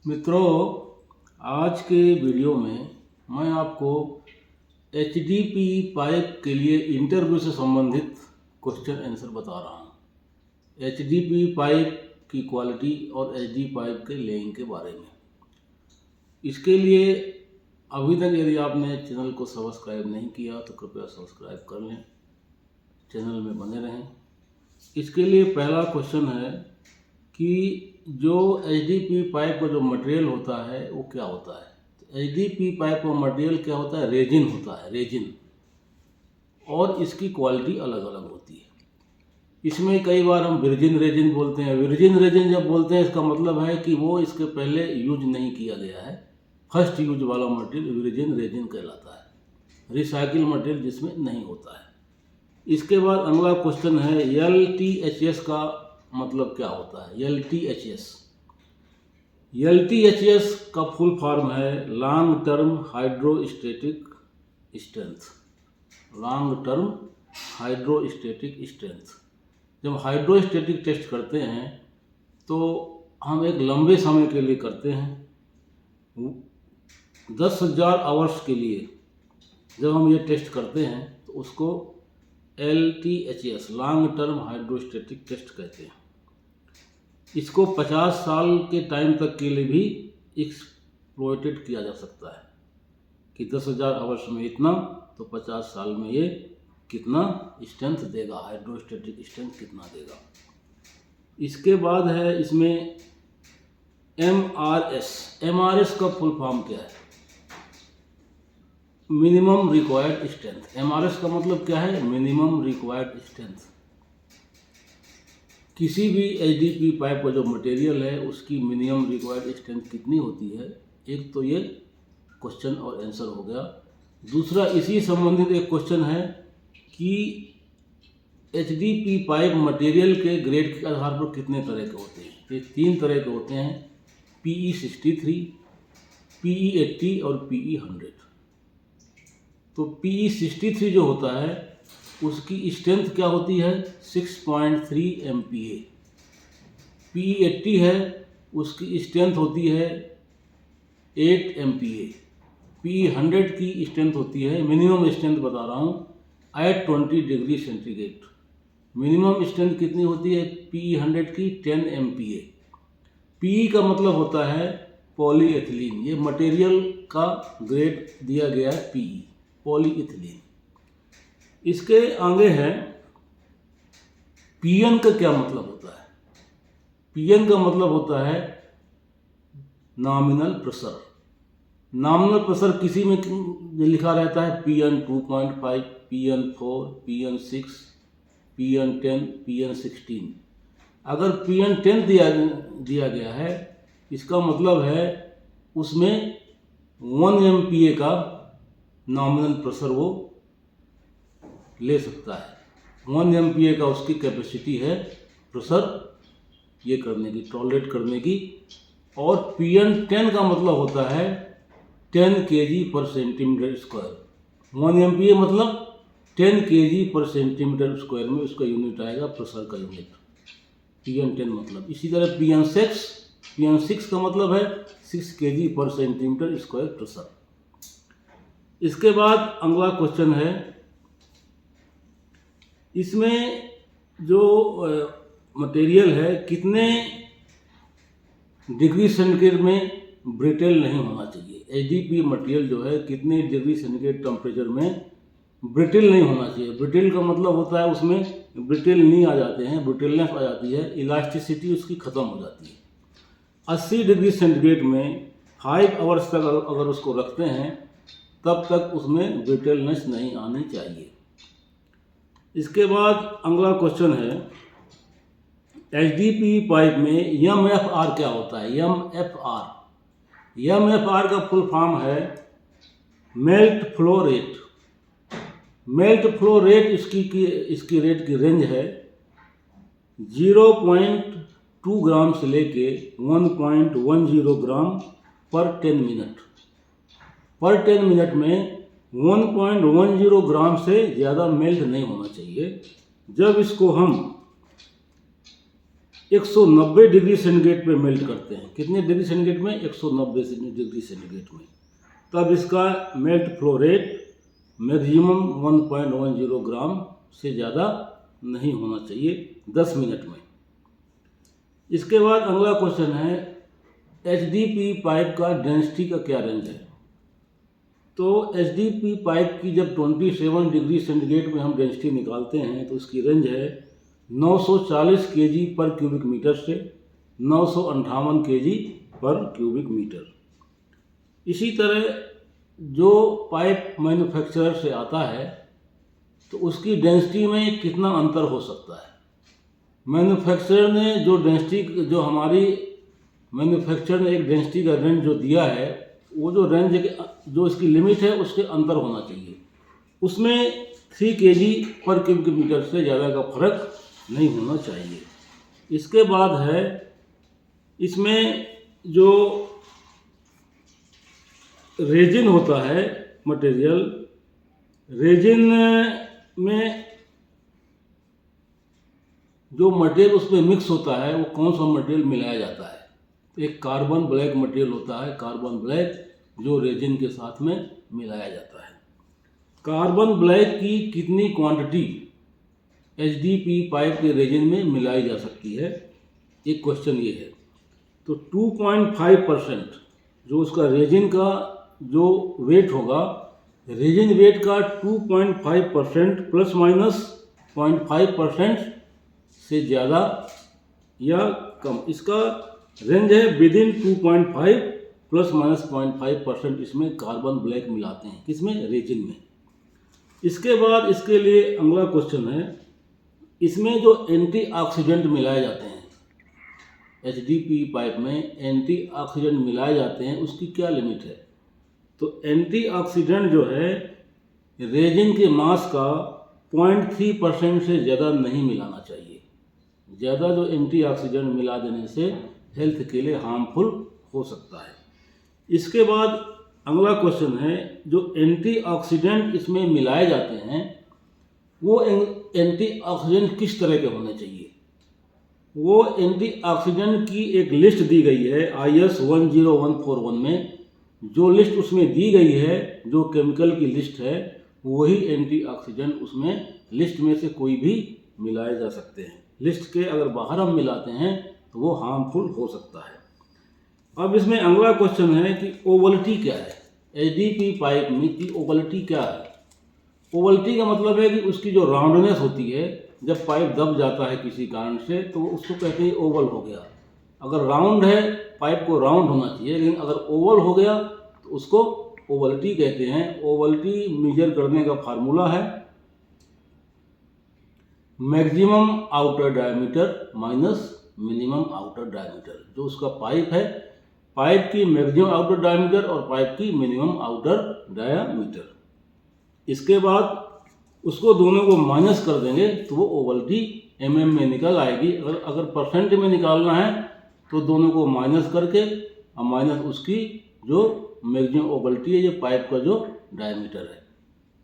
मित्रों, आज के वीडियो में मैं आपको एचडीपी पाइप के लिए इंटरव्यू से संबंधित क्वेश्चन आंसर बता रहा हूँ। एचडीपी पाइप की क्वालिटी और एचडी पाइप के लेइंग के बारे में। इसके लिए अभी तक यदि आपने चैनल को सब्सक्राइब नहीं किया तो कृपया सब्सक्राइब कर लें, चैनल में बने रहें। इसके लिए पहला क्वेश्चन है कि जो एचडीपी पाइप का जो मटेरियल होता है वो क्या होता है। तो एचडीपी पाइप का मटेरियल क्या होता है, रेजिन होता है, रेजिन। और इसकी क्वालिटी अलग अलग होती है। इसमें कई बार हम वर्जिन रेजिन बोलते हैं। वर्जिन रेजिन जब बोलते हैं इसका मतलब है कि वो इसके पहले यूज नहीं किया गया है, फर्स्ट यूज वाला मटेरियल वर्जिन रेजिन कहलाता है, रिसाइकिल मटेरियल जिसमें नहीं होता है। इसके बाद अगला क्वेश्चन है LTHS का मतलब क्या होता है। LTHS का फुल फॉर्म है long term hydrostatic strength. Long term hydrostatic strength. जब हाइड्रोस्टैटिक टेस्ट करते हैं तो हम एक लंबे समय के लिए करते हैं, 10,000 आवर्स के लिए जब हम ये टेस्ट करते हैं तो उसको LTHS long term hydrostatic test कहते हैं। इसको 50 साल के टाइम तक के लिए भी एक्सप्लॉइटेड किया जा सकता है कि 10,000 आवर्स में इतना, तो 50 साल में ये कितना स्ट्रेंथ देगा, हाइड्रोस्टैटिक स्ट्रेंथ कितना देगा। इसके बाद है इसमें MRS का फुल फॉर्म क्या है, मिनिमम रिक्वायर्ड स्ट्रेंथ। MRS का मतलब क्या है, मिनिमम रिक्वायर्ड स्ट्रेंथ। किसी भी एचडीपी पाइप का जो मटेरियल है उसकी मिनिमम रिक्वायर्ड स्ट्रेंथ कितनी होती है। एक तो ये क्वेश्चन और आंसर हो गया। दूसरा इसी संबंधित एक क्वेश्चन है कि एचडीपी पाइप मटेरियल के ग्रेड के आधार पर कितने तरह के होते हैं। ये 3 तरह के होते हैं, PE 63, PE 80 और PE 100। तो PE 63 जो होता है उसकी स्ट्रेंथ क्या होती है, 6.3 MPa। PE 80 है उसकी स्ट्रेंथ होती है 8 MPa। PE 100 की स्ट्रेंथ होती है, मिनिमम स्ट्रेंथ बता रहा हूँ, at 20 degree centigrade. Minimum strength कितनी होती है PE 100 की, 10 MPa। PE का मतलब होता है पॉलीएथिलीन। ये मटेरियल का ग्रेड दिया गया है PE, पॉलीएथिलीन। इसके आगे है PN का क्या मतलब होता है। PN का मतलब होता है नॉमिनल प्रेशर। नॉमिनल प्रेशर किसी में लिखा रहता है PN 2.5, PN 4, PN 6, PN 10, PN 16। अगर PN 10 दिया गया है इसका मतलब है उसमें 1 MPa का नॉमिनल प्रेशर वो ले सकता है। 1 MPa का उसकी कैपेसिटी है प्रेशर ये करने की, टॉलरेट करने की। और PN 10 का मतलब होता है 10 kg पर सेंटीमीटर स्क्वायर। 1 MPa मतलब 10 kg पर सेंटीमीटर स्क्वायर में उसका यूनिट आएगा, प्रेशर का यूनिट, PN 10 मतलब। इसी तरह PN 6 का मतलब है 6 kg पर सेंटीमीटर स्क्वायर प्रेशर। इसके बाद अगला क्वेश्चन है, इसमें जो मटेरियल है कितने डिग्री सेंटीग्रेड में ब्रिटेल नहीं होना चाहिए। एचडीपी मटेरियल जो है कितने डिग्री सेंटीग्रेड टेम्परेचर में ब्रिटेल नहीं होना चाहिए। ब्रिटेल का मतलब होता है उसमें ब्रिटेल नहीं आ जाते हैं, ब्रिटेलनेस आ जाती है, इलास्टिसिटी उसकी ख़त्म हो जाती है। 80 डिग्री सेंटीग्रेड में 5 आवर्स तक अगर उसको रखते हैं तब तक उसमें ब्रिटेलनेस नहीं आनी चाहिए। इसके बाद अगला क्वेश्चन है एचडीपी पाइप में MFR क्या होता है। MFR का फुल फॉर्म है melt flow rate. Melt flow rate इसकी रेट की रेंज है 0.2 ग्राम से लेके 1.10 ग्राम पर 10 मिनट। पर 10 मिनट में 1.10 ग्राम से ज़्यादा मेल्ट नहीं होना चाहिए। जब इसको हम 190 डिग्री सेंटीग्रेड पे मेल्ट करते हैं। कितने डिग्री सेंटीग्रेड में? 190 डिग्री सेंटीग्रेड में। तब इसका मेल्ट फ्लो रेट मैक्सिमम 1.10 ग्राम से ज़्यादा नहीं होना चाहिए 10 मिनट में। इसके बाद अगला क्वेश्चन है HDPE पाइप का डेंसिटी का क्या रेंज है। तो HDPE पाइप की जब 27 डिग्री सेंटीग्रेड में हम डेंसिटी निकालते हैं तो उसकी रेंज है 940 kg पर क्यूबिक मीटर से 958 kg पर क्यूबिक मीटर। इसी तरह जो पाइप मैन्युफैक्चरर से आता है तो उसकी डेंसिटी में कितना अंतर हो सकता है। मैन्युफैक्चरर ने जो डेंसिटी जो हमारी मैन्युफैक्चरर ने एक डेंसिटी का रेंज जो दिया है, वो जो रेंज जो इसकी लिमिट है उसके अंतर होना चाहिए। उसमें 3 kg पर क्यूबिक मीटर से ज़्यादा का फर्क नहीं होना चाहिए। इसके बाद है इसमें जो रेजिन होता है मटेरियल, रेजिन में जो मटेरियल उसमें मिक्स होता है वो कौन सा मटेरियल मिलाया जाता है। एक कार्बन ब्लैक मटेरियल होता है, कार्बन ब्लैक, जो रेजिन के साथ में मिलाया जाता है। कार्बन ब्लैक की कितनी क्वांटिटी HDPE पाइप के रेजिन में मिलाई जा सकती है, एक क्वेश्चन ये है। तो 2.5% जो उसका रेजिन का जो वेट होगा, रेजिन वेट का 2.5% प्लस माइनस 0.5% से ज़्यादा या कम, इसका रेंज है विदिन 2.5 प्लस माइनस 0.5% इसमें कार्बन ब्लैक मिलाते हैं। किसमें? रेजिन में। इसके बाद इसके लिए अगला क्वेश्चन है, इसमें जो एंटीऑक्सीडेंट मिलाए जाते हैं HDPE पाइप में, एंटीऑक्सीडेंट मिलाए जाते हैं, उसकी क्या लिमिट है। तो एंटीऑक्सीडेंट जो है रेजिन के मास का 0.3% से ज़्यादा नहीं मिलाना चाहिए। ज़्यादा जो एंटीऑक्सीडेंट मिला देने से हेल्थ के लिए हार्मफुल हो सकता है। इसके बाद अगला क्वेश्चन है, जो एंटीऑक्सीडेंट इसमें मिलाए जाते हैं वो एंटीऑक्सीडेंट किस तरह के होने चाहिए। वो एंटीऑक्सीडेंट की एक लिस्ट दी गई है IS 10141 में। जो लिस्ट उसमें दी गई है, जो केमिकल की लिस्ट है, वही एंटीऑक्सीडेंट उसमें लिस्ट में से कोई भी मिलाए जा सकते हैं। लिस्ट के अगर बाहर हम मिलाते हैं तो वो हार्मफुल हो सकता है। अब इसमें अगला क्वेश्चन है कि ओवलिटी क्या है। HDPE पाइप में की ओवलिटी क्या है। ओवलिटी का मतलब है कि उसकी जो राउंडनेस होती है, जब पाइप दब जाता है किसी कारण से तो उसको कहते हैं ओवल हो गया। अगर राउंड है, पाइप को राउंड होना चाहिए, लेकिन अगर ओवल हो गया तो उसको ओवलिटी कहते हैं। ओवलिटी मेजर करने का फार्मूला है maximum outer diameter minus minimum outer diameter. जो उसका पाइप है, पाइप की मैक्सिमम आउटर डायमीटर और पाइप की मिनिमम आउटर डायमीटर। इसके बाद उसको दोनों को माइनस कर देंगे तो वो ओवलिटी mm में निकल आएगी। अगर परसेंट में निकालना है तो दोनों को माइनस करके और माइनस उसकी जो मैक्सिमम ओवलिटी है, ये पाइप का जो डायमीटर है,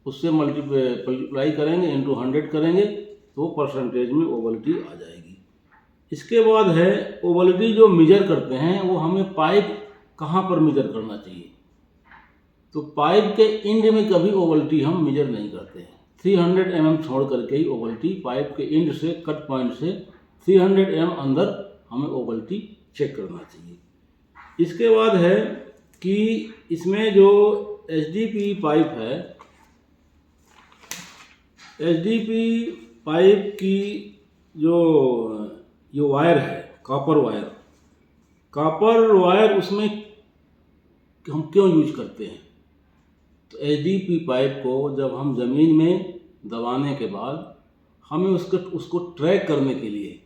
उससे मल्टीप्लाई करेंगे, इंटू 100 करेंगे तो परसेंटेज में ओवलिटी आ जाएगी। इसके बाद है ओवलिटी जो मेजर करते हैं वो हमें पाइप कहाँ पर मेजर करना चाहिए। तो पाइप के इंड में कभी ओवलिटी हम मेजर नहीं करते हैं। 300 mm छोड़ करके ही ओवलिटी पाइप के इंड से, कट पॉइंट से 300 mm अंदर हमें ओवलिटी चेक करना चाहिए। इसके बाद है कि इसमें जो HDPE पाइप है, HDPE पाइप की जो वायर है, कॉपर वायर उसमें हम क्यों यूज करते हैं। तो HDPE पाइप को जब हम ज़मीन में दबाने के बाद हमें उसको ट्रैक करने के लिए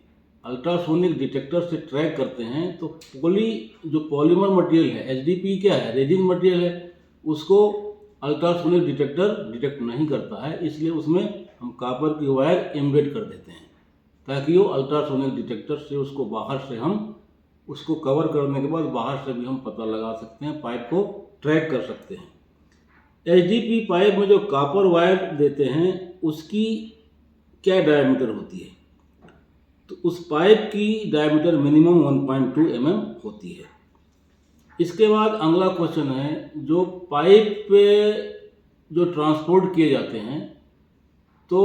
अल्ट्रासोनिक डिटेक्टर से ट्रैक करते हैं, तो जो पॉलीमर मटेरियल है, HDPE क्या है, रेजिन मटेरियल है, उसको अल्ट्रासोनिक डिटेक्टर डिटेक्ट नहीं करता है। इसलिए उसमें हम कॉपर की वायर एम्बेड कर देते हैं ताकि वो अल्ट्रासोनिक डिटेक्टर से उसको बाहर से हम उसको कवर करने के बाद बाहर से भी हम पता लगा सकते हैं, पाइप को ट्रैक कर सकते हैं। HDPE पाइप में जो कॉपर वायर देते हैं उसकी क्या डायमीटर होती है। तो उस पाइप की डायमीटर मिनिमम 1.2 mm होती है। इसके बाद अगला क्वेश्चन है, जो पाइप पे जो ट्रांसपोर्ट किए जाते हैं, तो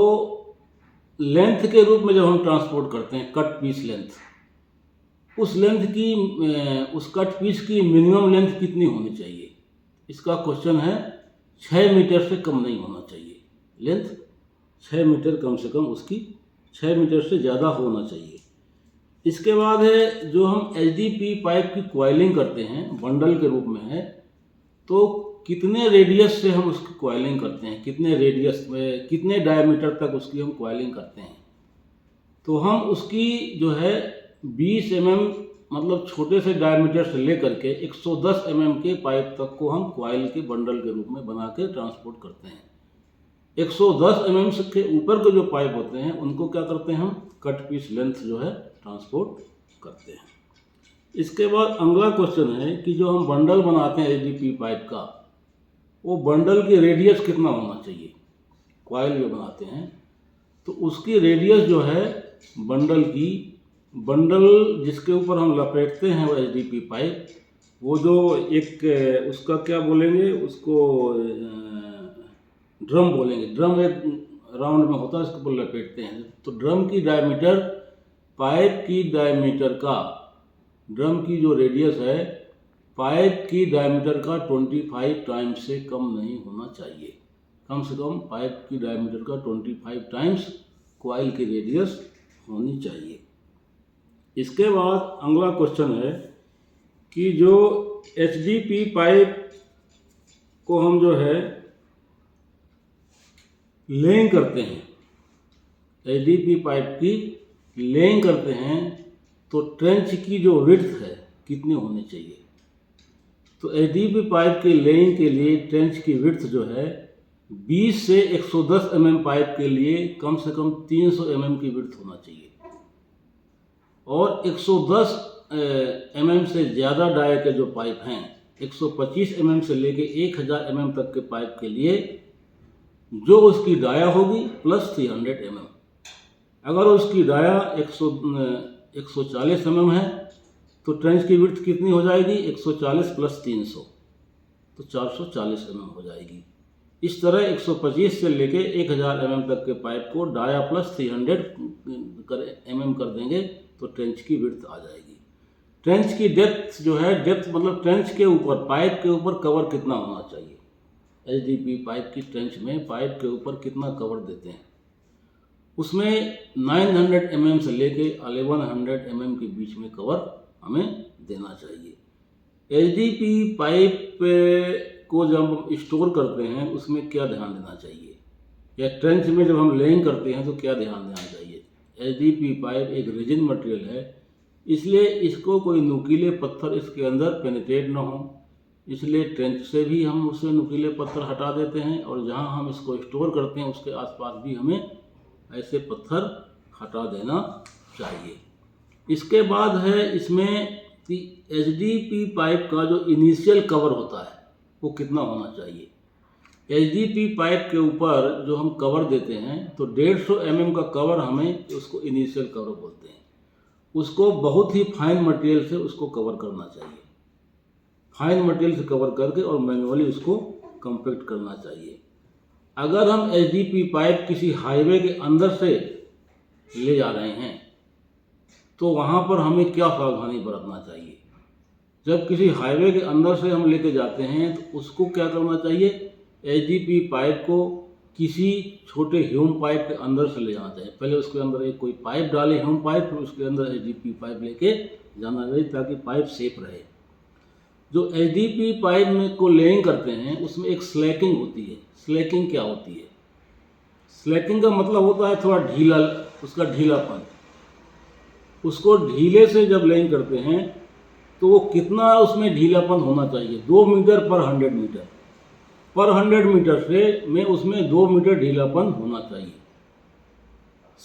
लेंथ के रूप में जब हम ट्रांसपोर्ट करते हैं कट पीस लेंथ, उस लेंथ की उस कट पीस की मिनिमम लेंथ कितनी होनी चाहिए? इसका क्वेश्चन है 6 मीटर से कम नहीं होना चाहिए। लेंथ 6 मीटर कम से कम उसकी 6 मीटर से ज़्यादा होना चाहिए। इसके बाद है, जो हम एचडीपी पाइप की कॉइलिंग करते हैं बंडल के रूप में है, तो कितने रेडियस से हम उसकी कॉइलिंग करते हैं, कितने रेडियस में, कितने डायमीटर तक उसकी हम कॉइलिंग करते हैं। तो हम उसकी जो है 20 mm मतलब छोटे से डायमीटर से लेकर के 110 mm के पाइप तक को हम कॉइल के बंडल के रूप में बना के ट्रांसपोर्ट करते हैं। 110 mm के ऊपर के जो पाइप होते हैं उनको क्या करते हैं, हम कट पीस लेंथ जो है ट्रांसपोर्ट करते हैं। इसके बाद अगला क्वेश्चन है कि जो हम बंडल बनाते हैं एचडीपी पाइप का, वो बंडल की रेडियस कितना होना चाहिए? कॉइल जो बनाते हैं तो उसकी रेडियस जो है बंडल जिसके ऊपर हम लपेटते हैं वो एचडीपी पाइप, वो जो एक उसका क्या बोलेंगे, उसको ड्रम बोलेंगे। ड्रम एक राउंड में होता है, इसके ऊपर लपेटते हैं। तो ड्रम की डायमीटर पाइप की डायमीटर का, ड्रम की जो रेडियस है पाइप की डायमीटर का 25 टाइम्स से कम नहीं होना चाहिए। कम से कम पाइप की डायमीटर का 25 टाइम्स कॉइल की रेडियस होनी चाहिए। इसके बाद अगला क्वेश्चन है कि जो एचडीपी पाइप को हम जो है लेइंग करते हैं, एचडीपी पाइप की लेइंग करते हैं, तो ट्रेंच की जो विड्थ है कितनी होनी चाहिए? तो एचडीपी पाइप की लेइंग के लिए ट्रेंच की विड्थ जो है 20 से 110 mm पाइप के लिए कम से कम 300 mm की विड्थ होना चाहिए, और 110 mm से ज़्यादा डाय के जो पाइप हैं 125 mm से लेके 1000 mm तक के पाइप के लिए जो उसकी डाया होगी प्लस 300 mm। अगर उसकी डाया 140 mm है तो ट्रेंच की विड्थ कितनी हो जाएगी? 140 प्लस 300 तो 440 mm हो जाएगी। इस तरह 125 से लेके 1000 mm तक के पाइप को डाया प्लस 300 mm कर देंगे तो ट्रेंच की विड्थ आ जाएगी। ट्रेंच की डेप्थ जो है, डेप्थ मतलब ट्रेंच के ऊपर, पाइप के ऊपर कवर कितना होना चाहिए? एचडीपी पाइप की ट्रेंच में पाइप के ऊपर कितना कवर देते हैं, उसमें 900 mm से लेके 1100 mm के बीच में कवर हमें देना चाहिए। एचडीपी पाइप को जब हम स्टोर करते हैं उसमें क्या ध्यान देना चाहिए, या ट्रेंच में जब हम लेइंग करते हैं तो क्या ध्यान देना चाहिए? एचडीपी पाइप एक रेजिन मटेरियल है, इसलिए इसको कोई नुकीले पत्थर इसके अंदर पेनिट्रेट ना हो, इसलिए ट्रेंच से भी हम उससे नुकीले पत्थर हटा देते हैं, और जहां हम इसको स्टोर करते हैं उसके आसपास भी हमें ऐसे पत्थर हटा देना चाहिए। इसके बाद है इसमें कि एचडीपी पाइप का जो इनिशियल कवर होता है वो कितना होना चाहिए। एचडीपी पाइप के ऊपर जो हम कवर देते हैं तो 150 mm का कवर हमें उसको इनिशियल कवर बोलते हैं। उसको बहुत ही फाइन मटेरियल से उसको कवर करना चाहिए, फाइन मटेरियल से कवर करके और मैन्युअली उसको कम्पैक्ट करना चाहिए। अगर हम एचडीपी पाइप किसी हाईवे के अंदर से ले जा रहे हैं तो वहाँ पर हमें क्या सावधानी बरतना चाहिए? जब किसी हाईवे के अंदर से हम लेके जाते हैं तो उसको क्या करना चाहिए? एचडीपी पाइप को किसी छोटे ह्यूम पाइप के अंदर से ले जाना चाहिए। पहले उसके अंदर एक कोई पाइप डाले, ह्यूम पाइप, फिर उसके अंदर एचडीपी पाइप लेके जाना चाहिए ताकि पाइप सेफ रहे। जो एचडीपी पाइप में को लेइंग करते हैं उसमें एक स्लैकिंग होती है। स्लैकिंग क्या होती है? स्लैकिंग का मतलब होता है थोड़ा ढीला, उसका ढीलापन। उसको ढीले से जब लेइंग करते हैं तो वो कितना उसमें ढीलापन होना चाहिए? 2 मीटर पर 100 मीटर, पर 100 मीटर से में उसमें 2 मीटर ढीलापन होना चाहिए।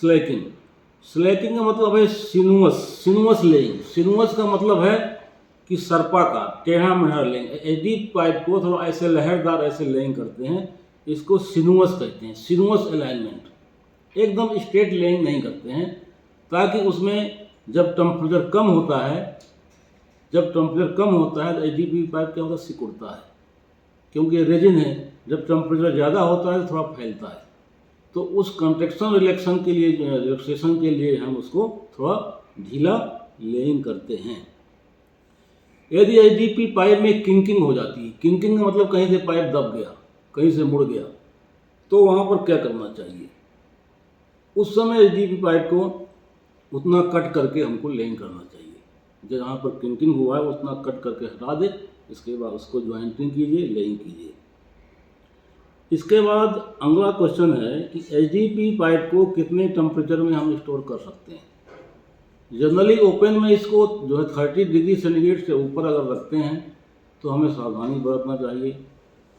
स्लैकिंग, स्लैकिंग का मतलब है सिनुअस लेइंग। सिनुअस का मतलब है कि सर्पाकार, टेढ़ा मेढ़ा लेइंग। एचडीपी पाइप को थोड़ा ऐसे लहरदार ऐसे लेइंग करते हैं, इसको सिनुअस कहते हैं। सिनुअस अलाइनमेंट, एकदम स्ट्रेट लेइंग नहीं करते हैं, ताकि उसमें जब टेम्परेचर कम होता है तो HDPE पाइप क्या होता है, सिकुड़ता है, क्योंकि रेजिन है। जब टेम्परेचर ज़्यादा होता है तो थोड़ा फैलता है। तो उस कंट्रैक्शन रिलैक्सेशन के लिए हम उसको थोड़ा ढीला लेइंग करते हैं। यदि HDPE पाइप में किंकिंग हो जाती है, किंकिंग का मतलब कहीं से पाइप दब गया, कहीं से मुड़ गया, तो वहाँ पर क्या करना चाहिए? उस समय HDPE पाइप को उतना कट करके हमको लेइंग करना चाहिए। जहाँ पर किंकिंग हुआ है उतना कट करके हटा दे, इसके बाद उसको ज्वाइंटिंग कीजिए, लेइंग कीजिए। इसके बाद अगला क्वेश्चन है कि HDPE पाइप को कितने टेम्परेचर में हम स्टोर कर सकते हैं। जनरली ओपन में इसको जो है 30 डिग्री सेंटीग्रेड से ऊपर अगर रखते हैं तो हमें सावधानी बरतना चाहिए।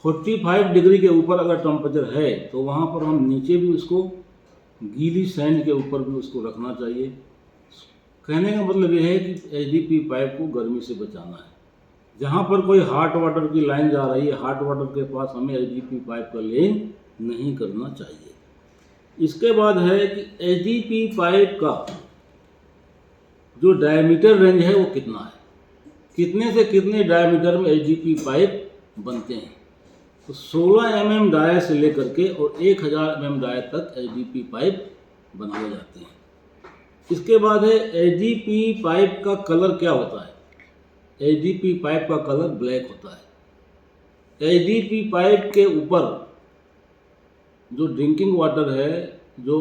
45 डिग्री के ऊपर अगर टेम्परेचर है तो वहाँ पर हम नीचे भी उसको गीली सैंड के ऊपर भी उसको रखना चाहिए। कहने का मतलब यह है कि HDPE पाइप को गर्मी से बचाना है। जहाँ पर कोई हॉट वाटर की लाइन जा रही है, हॉट वाटर के पास हमें HDPE पाइप का लेइंग नहीं करना चाहिए। इसके बाद है कि HDPE पाइप का जो डायमीटर रेंज है वो कितना है, कितने से कितने डायमीटर में HDPE पाइप बनते हैं। तो 16 mm डाया से लेकर के और 1000 mm डाया तक HDPE पाइप बनाए जाते हैं। इसके बाद है HDPE पाइप का कलर क्या होता है। HDPE पाइप का कलर ब्लैक होता है। HDPE पाइप के ऊपर जो ड्रिंकिंग वाटर है जो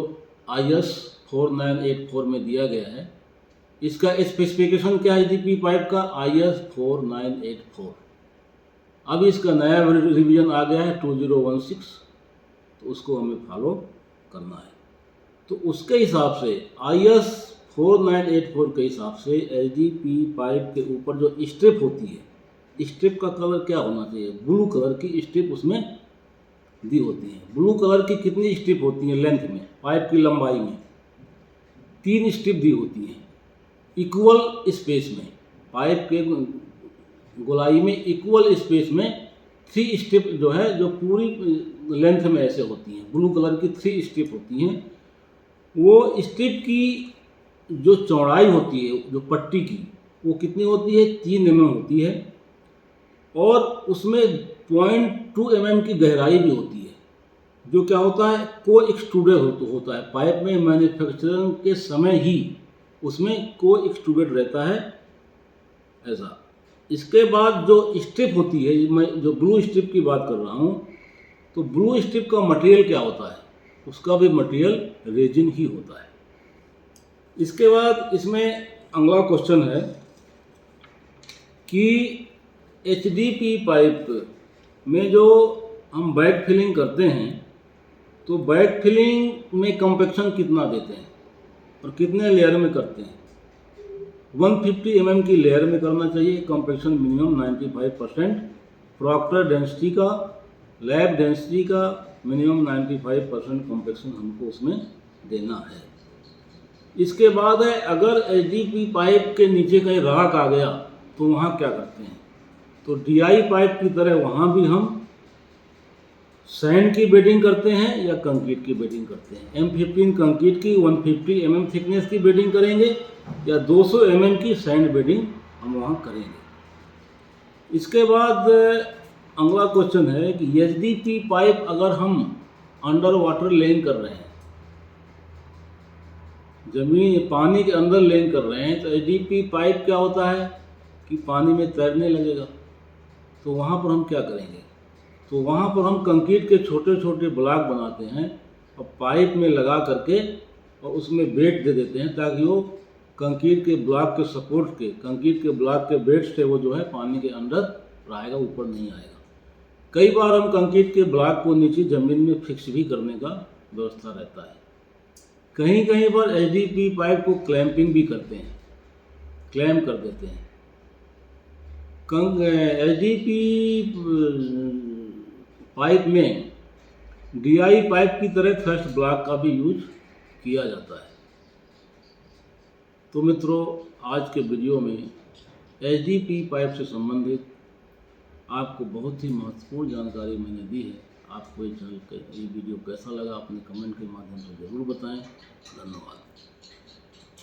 IS 4984 में दिया गया है, इसका स्पेसिफिकेशन क्या है HDPE पाइप का, IS 4984। अब इसका नया रिवीजन आ गया है 2016, तो उसको हमें फॉलो करना है। तो उसके हिसाब से IS 4984 के हिसाब से HDPE पाइप के ऊपर जो स्ट्रिप होती है, स्ट्रिप का कलर क्या होना चाहिए, ब्लू कलर की स्ट्रिप उसमें दी होती है। ब्लू कलर की कितनी स्ट्रिप होती है लेंथ में, पाइप की लंबाई में 3 स्ट्रिप दी होती हैं इक्वल स्पेस में। पाइप के गोलाई में इक्वल स्पेस में 3 स्ट्रिप जो है जो पूरी लेंथ में ऐसे होती हैं, ब्लू कलर की 3 स्ट्रिप होती हैं। वो स्ट्रिप की जो चौड़ाई होती है, जो पट्टी की, वो कितनी होती है, 3 mm होती है, और उसमें 0.2 mm की गहराई भी होती है, जो क्या होता है, को एक्सट्रूडेड होता है। पाइप में मैन्युफैक्चरिंग के समय ही उसमें को एक्सट्रूडेड रहता है ऐसा। इसके बाद जो स्ट्रिप होती है, मैं जो ब्लू स्ट्रिप की बात कर रहा हूँ, तो ब्लू स्ट्रिप का मटेरियल क्या होता है, उसका भी मटेरियल रेजिन ही होता है। इसके बाद इसमें अगला क्वेश्चन है कि HDPE पाइप में जो हम बैक फिलिंग करते हैं, तो बैक फिलिंग में कंपैक्शन कितना देते हैं और कितने लेयर में करते हैं। 150 mm की लेयर में करना चाहिए कंपैक्शन, मिनिमम 95%। प्रॉक्टर डेंसिटी का, लैब डेंसिटी का मिनिमम 95% कंपैक्शन हमको उसमें देना है। इसके बाद है अगर HDPE पाइप के नीचे कहीं राख आ गया तो वहाँ क्या करते हैं, तो DI पाइप की तरह वहाँ भी हम सैंड की बेडिंग करते हैं या कंक्रीट की बेडिंग करते हैं। M15 कंक्रीट की 150 mm थिकनेस की बेडिंग करेंगे या 200 mm की सैंड बेडिंग हम वहाँ करेंगे। इसके बाद अगला क्वेश्चन है कि HDPE पाइप अगर हम अंडर वाटर लेइंग कर रहे हैं, जमीन पानी के अंदर लेइंग कर रहे हैं, तो HDPE पाइप क्या होता है कि पानी में तैरने लगेगा। तो वहाँ पर हम क्या करेंगे, तो वहाँ पर हम कंक्रीट के छोटे छोटे ब्लॉक बनाते हैं और पाइप में लगा करके और उसमें बेड दे देते हैं, ताकि वो कंक्रीट के ब्लॉक के सपोर्ट के, कंक्रीट के ब्लॉक के बेड से वो जो है पानी के अंदर रहेगा, ऊपर नहीं आएगा। कई बार हम कंक्रीट के ब्लॉक को नीचे ज़मीन में फिक्स भी करने का व्यवस्था रहता है। कहीं कहीं पर HDPE पाइप को क्लैंपिंग भी करते हैं, क्लैम्प कर देते हैं। HDPE पाइप में DI पाइप की तरह थ्रस्ट ब्लॉक का भी यूज किया जाता है। तो मित्रों, आज के वीडियो में HDPE पाइप से संबंधित आपको बहुत ही महत्वपूर्ण जानकारी मैंने दी है। आपको ये वीडियो कैसा लगा अपने कमेंट के माध्यम से ज़रूर बताएं। धन्यवाद।